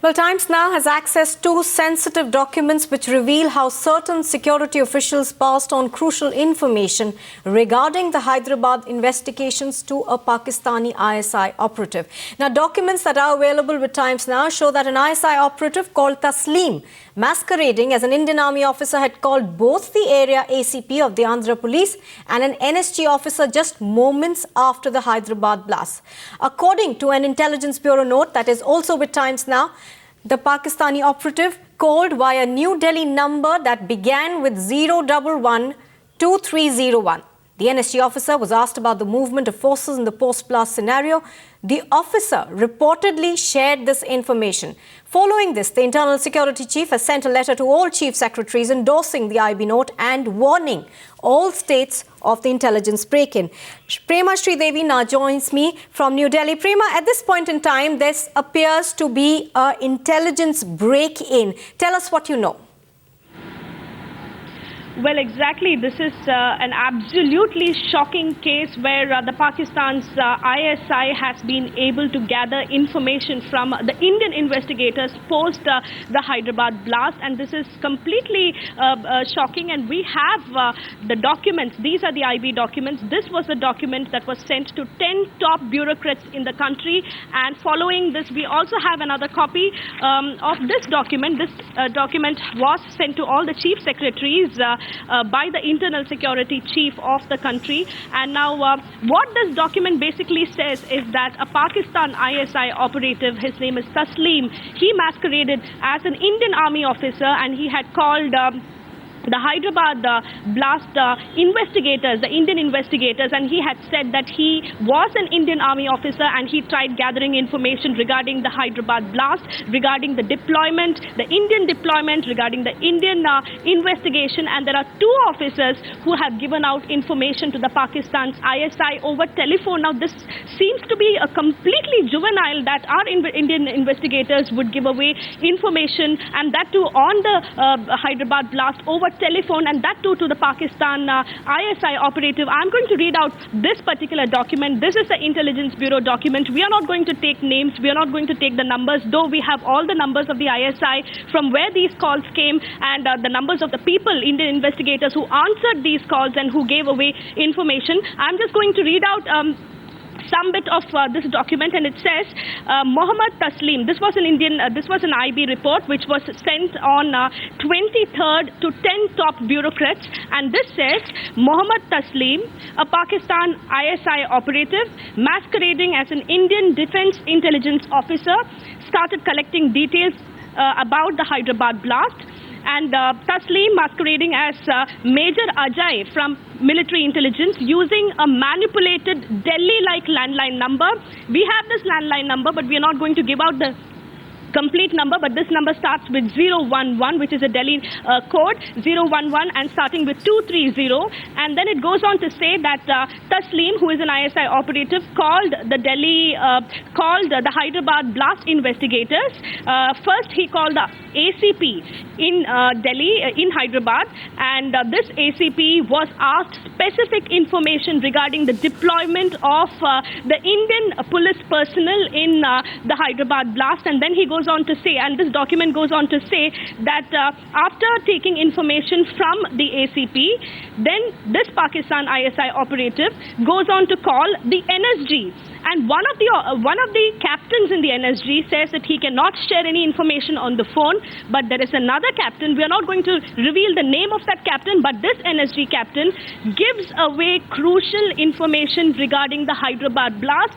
Well, Times Now has access to sensitive documents which reveal how certain security officials passed on crucial information regarding the Hyderabad investigations to a Pakistani ISI operative. Now, documents that are available with Times Now show that an ISI operative called Tasleem, masquerading as an Indian Army officer, had called both the area ACP of the Andhra Police and an NSG officer just moments after the Hyderabad blast. According to an Intelligence Bureau note that is also with Times Now, the Pakistani operative called via New Delhi number that began with 0112301. The NSG officer was asked about the movement of forces in the post-blast scenario. The officer reportedly shared this information. Following this, the Internal Security Chief has sent a letter to all Chief Secretaries endorsing the IB note and warning all states of the intelligence break-in. Prema Sridevi now joins me from New Delhi. Prema, at this point in time, this appears to be an intelligence break-in. Tell us what you know. Well, exactly. This is an absolutely shocking case where the Pakistan's ISI has been able to gather information from the Indian investigators post the Hyderabad blast, and this is completely shocking. And we have the documents. These are the IB documents. This was the document that was sent to 10 top bureaucrats in the country, and following this, we also have another copy of this document. This document was sent to all the chief secretaries by the Internal Security Chief of the country. And now what this document basically says is that a Pakistan ISI operative, his name is Tasleem, he masqueraded as an Indian Army officer, and he had called the Hyderabad blast investigators, the Indian investigators, and he had said that he was an Indian Army officer and he tried gathering information regarding the Hyderabad blast, regarding the deployment, the Indian deployment, regarding the Indian investigation. And there are two officers who have given out information to the Pakistan's ISI over telephone. Now, this seems to be a completely juvenile that our Indian investigators would give away information, and that too on the Hyderabad blast over telephone, and that too to the Pakistan ISI operative. I'm going to read out this particular document. This is the Intelligence Bureau document. We are not going to take names. We are not going to take the numbers, though we have all the numbers of the ISI from where these calls came, and the numbers of the people, Indian investigators who answered these calls and who gave away information. I'm just going to read out some bit of this document, and it says Mohammad Tasleem. This was an IB report which was sent on 23rd to 10 top bureaucrats, and this says Mohammad Tasleem, a Pakistan ISI operative masquerading as an Indian Defense Intelligence officer, started collecting details about the Hyderabad blast. And Tasleem masquerading as Major Ajay from military intelligence using a manipulated Delhi-like landline number. We have this landline number, but we are not going to give out the complete number, but this number starts with 011, which is a Delhi code, 011, and starting with 230, and then it goes on to say that Tasleem, who is an ISI operative, called the Hyderabad blast investigators. First, he called the ACP in Delhi, in Hyderabad, and this ACP was asked specific information regarding the deployment of the Indian police personnel in the Hyderabad blast, and then he goes on to say, and this document goes on to say that after taking information from the ACP, then this Pakistan ISI operative goes on to call the NSG. And one of the captains in the NSG says that he cannot share any information on the phone, but there is another captain. We are not going to reveal the name of that captain, but this NSG captain gives away crucial information regarding the Hyderabad blast.